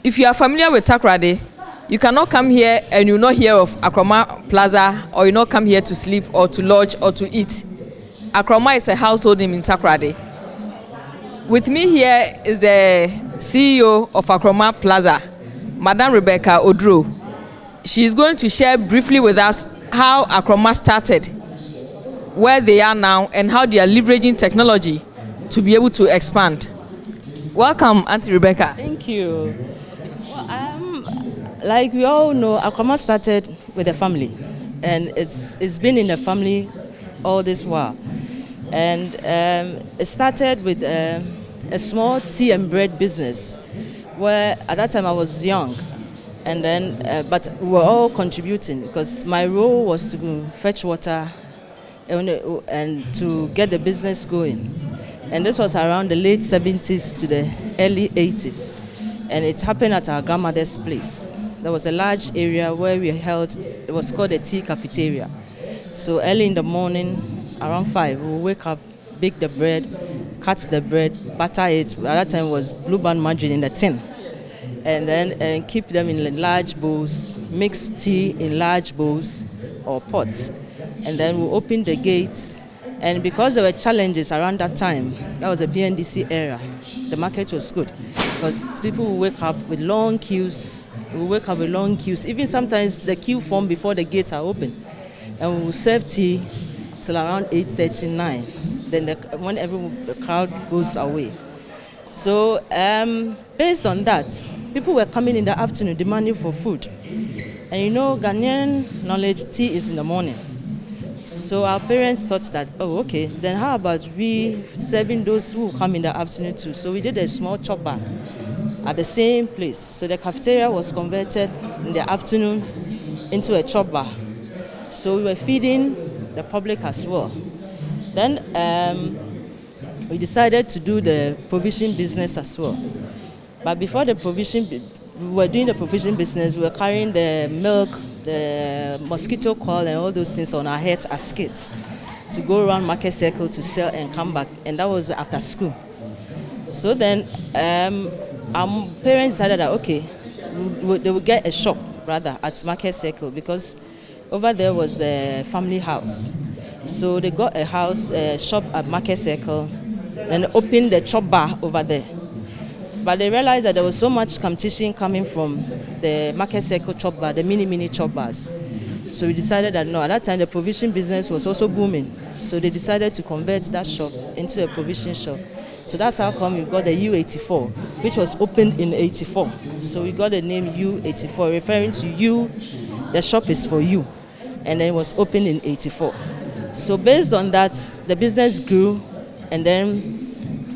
if you are familiar with Takoradi, you cannot come here and you not hear of Akroma Plaza, or you not come here to sleep or to lodge or to eat. Akroma is a household name in Takoradi. With me here is the CEO of Akroma Plaza, Madam Rebecca Oduro. She is going to share briefly with us how Akroma started, where they are now, and how they are leveraging technology to be able to expand. Welcome, Auntie Rebecca. Thank you. Well, like we all know, Akroma started with a family, and it's been in the family all this while. And it started with a small tea and bread business, where at that time I was young, and then but we were all contributing because my role was to fetch water and to get the business going. And this was around the late 70s to the early 80s. And it happened at our grandmother's place. There was a large area where we held, it was called a tea cafeteria. So early in the morning, around 5, we would wake up, bake the bread, cut the bread, butter it. At that time it was Blue Band margarine in a tin. And then keep them in large bowls, mix tea in large bowls or pots. And then we open the gates. And because there were challenges around that time, that was the PNDC era, the market was good. Because people would wake up with long queues, even sometimes the queue formed before the gates are open. And we would serve tea till around 8:39. Then when the crowd goes away. So based on that, people were coming in the afternoon demanding for food. And you know, Ghanaian knowledge, tea is in the morning. So our parents thought that, oh, okay, then how about we serving those who come in the afternoon too? So we did a small chop bar at the same place. So the cafeteria was converted in the afternoon into a chop bar. So we were feeding the public as well. Then we decided to do the provision business as well. But before the provision, we were doing the provision business, we were carrying the milk, the mosquito coil and all those things on our heads as kids to go around Market Circle to sell and come back, and that was after school. So then our parents decided that okay, they would get a shop rather at Market Circle because over there was the family house. So they got a shop at Market Circle and opened the chop bar over there. But they realized that there was so much competition coming from the Market Circle chop bar, the mini chop bars. So we decided that no, at that time the provision business was also booming. So they decided to convert that shop into a provision shop. So that's how come we got the U84, which was opened in 84. So we got the name U84, referring to you, the shop is for you. And then it was opened in 84. So based on that, the business grew, and then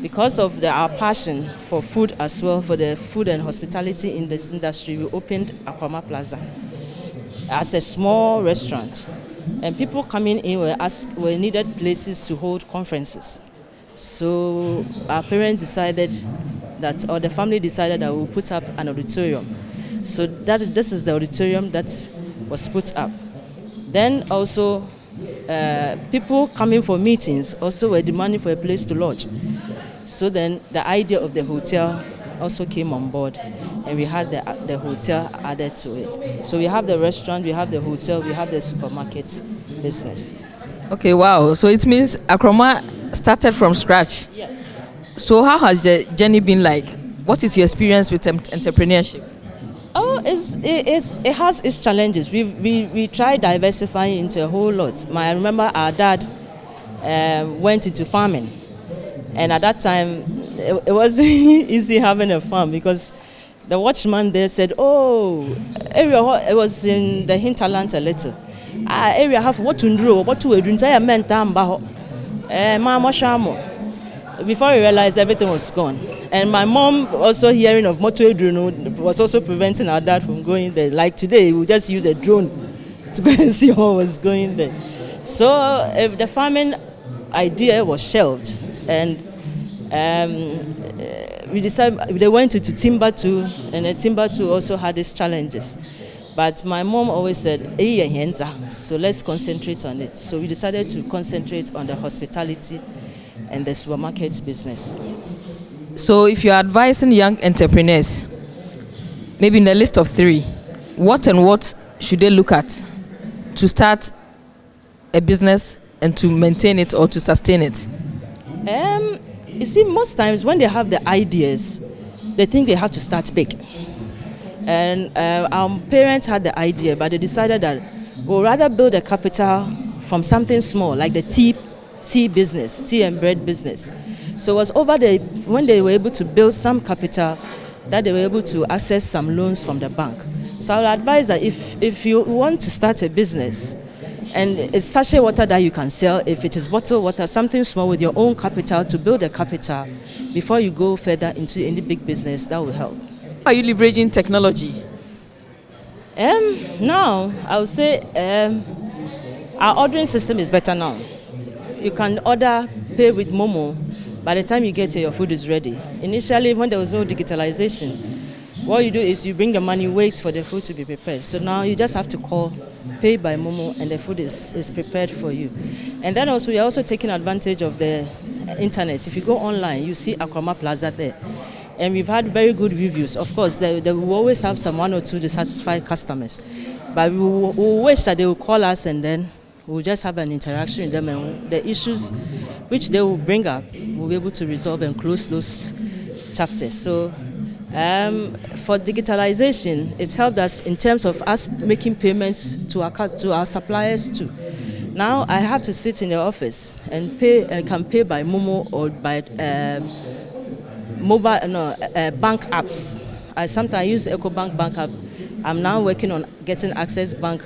because of our passion for food as well, for the food and hospitality in the industry, we opened Akroma Plaza as a small restaurant. And people coming in were needed places to hold conferences. So our parents decided that, or the family decided that we'll put up an auditorium. So this is the auditorium that was put up. Then also, people coming for meetings also were demanding for a place to lodge. So then the idea of the hotel also came on board, and we had the hotel added to it. So we have the restaurant, we have the hotel, we have the supermarket business. Okay, wow. So it means Akroma started from scratch. Yes. So how has the journey been like? What is your experience with entrepreneurship? Oh, it has its challenges. We tried diversifying into a whole lot. I remember our dad went into farming. And at that time, it wasn't easy having a farm because the watchman there said, oh, area, it was in the hinterland a little. Area have what to do, what to do, entire men tambaho. Before we realized everything was gone. And my mom also hearing of motor drone was also preventing our dad from going there. Like today, we just use a drone to go and see what was going there. So the farming idea was shelved. And we decided they went to Timbuktu, and Timbuktu also had its challenges. But my mom always said, so let's concentrate on it. So we decided to concentrate on the hospitality and the supermarket business. So if you're advising young entrepreneurs, maybe in the list of 3, what and what should they look at to start a business and to maintain it or to sustain it? You see, most times when they have the ideas, they think they have to start big. And our parents had the idea, but they decided that we'll rather build a capital from something small, like the tea business, tea and bread business. So it was when they were able to build some capital, that they were able to access some loans from the bank. So I would advise that if you want to start a business, and it's sachet water that you can sell, if it is bottled water, something small with your own capital, to build a capital before you go further into any big business, that will help. Are you leveraging technology? Now, I would say our ordering system is better now. You can pay with Momo. By the time you get here, your food is ready. Initially, when there was no digitalization, what you do is you bring the money, wait for the food to be prepared. So now you just have to call, pay by Momo, and the food is prepared for you. And then also, you're also taking advantage of the internet. If you go online, you see Akroma Plaza there. And we've had very good reviews. Of course, they will always have some 1 or 2 dissatisfied customers. But we wish that they will call us, and then we'll just have an interaction with them, and the issues which they will bring up, we'll be able to resolve and close those chapters. So for digitalization, it's helped us in terms of us making payments to our suppliers too. Now I have to sit in the office and can pay by Momo or by bank apps. I sometimes use EcoBank bank app. I'm now working on getting Access Bank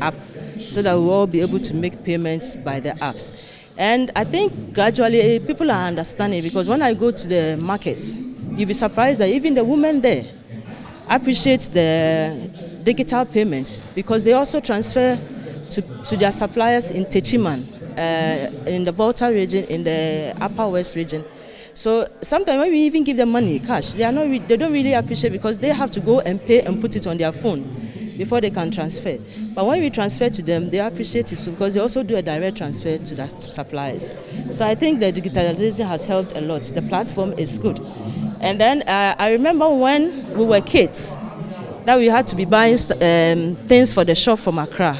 app so that we'll all be able to make payments by the apps. And I think gradually people are understanding, because when I go to the market, you'll be surprised that even the women there appreciate the digital payments, because they also transfer to their suppliers in Techiman, in the Volta region, in the Upper West region. So sometimes when we even give them money, cash, they don't really appreciate, because they have to go and pay and put it on their phone before they can transfer. But when we transfer to them, they appreciate it, because they also do a direct transfer to the suppliers. So I think the digitalization has helped a lot. The platform is good. And then I remember when we were kids, that we had to be buying things for the shop from Accra.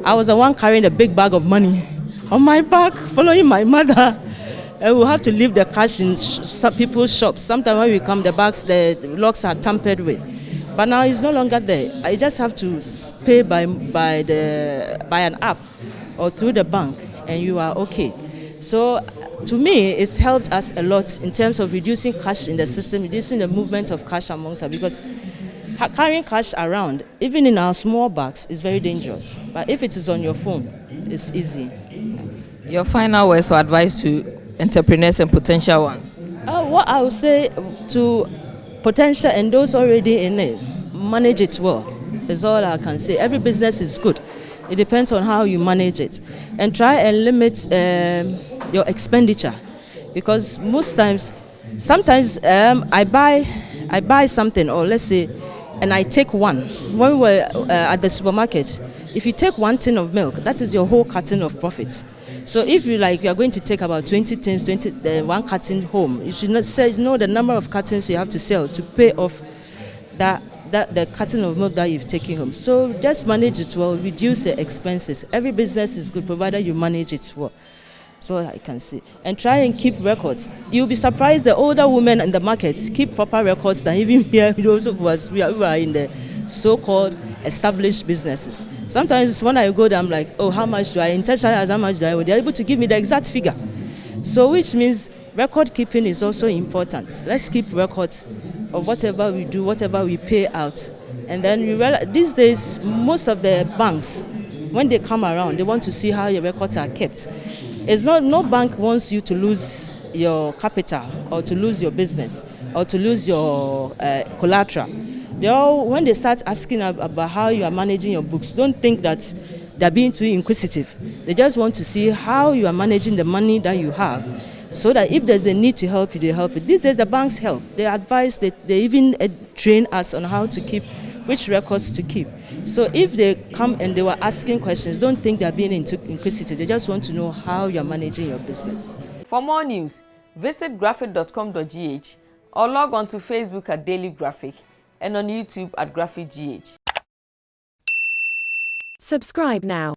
I was the one carrying a big bag of money on my back, following my mother. And we'll have to leave the cash in some people's shops. Sometimes when we come, the locks are tampered with. But now it's no longer there. I just have to pay by an app or through the bank, and you are okay. So to me, it's helped us a lot in terms of reducing cash in the system, reducing the movement of cash amongst us, because carrying cash around, even in our small bags, is very dangerous. But if it is on your phone, it's easy. Your final words or advice to entrepreneurs and potential ones? What I would say to potential and those already in it, manage it well, is all I can say. Every business is good. It depends on how you manage it. And try and limit your expenditure, because sometimes I buy something, or let's say, and I take one. When we were at the supermarket, if you take 1 tin of milk, that is your whole carton of profit. So if you are going to take about 20 tins, 1 carton home, you should know the number of cartons you have to sell to pay off the carton of milk that you've taken home. So just manage it well, reduce the expenses. Every business is good provided you manage it well. That's all I can say. And try and keep records. You'll be surprised the older women in the markets keep proper records than even here, those of us who are in the so-called established businesses. Sometimes when I go there, I'm like, oh, how much do I intentionally ask how much do I? They're able to give me the exact figure. So which means record keeping is also important. Let's keep records of whatever we do, whatever we pay out. And then we realize these days, most of the banks, when they come around, they want to see how your records are kept. No bank wants you to lose your capital or to lose your business or to lose your collateral. When they start asking about how you are managing your books, don't think that they're being too inquisitive. They just want to see how you are managing the money that you have, so that if there's a need to help you, they help you. These days, the banks help. They advise, they even train us on how to keep, which records to keep. So if they come and they were asking questions, don't think they're being inquisitive. They just want to know how you're managing your business. For more news, visit graphic.com.gh or log on to Facebook at Daily Graphic. and on YouTube at Graphic GH. Subscribe now.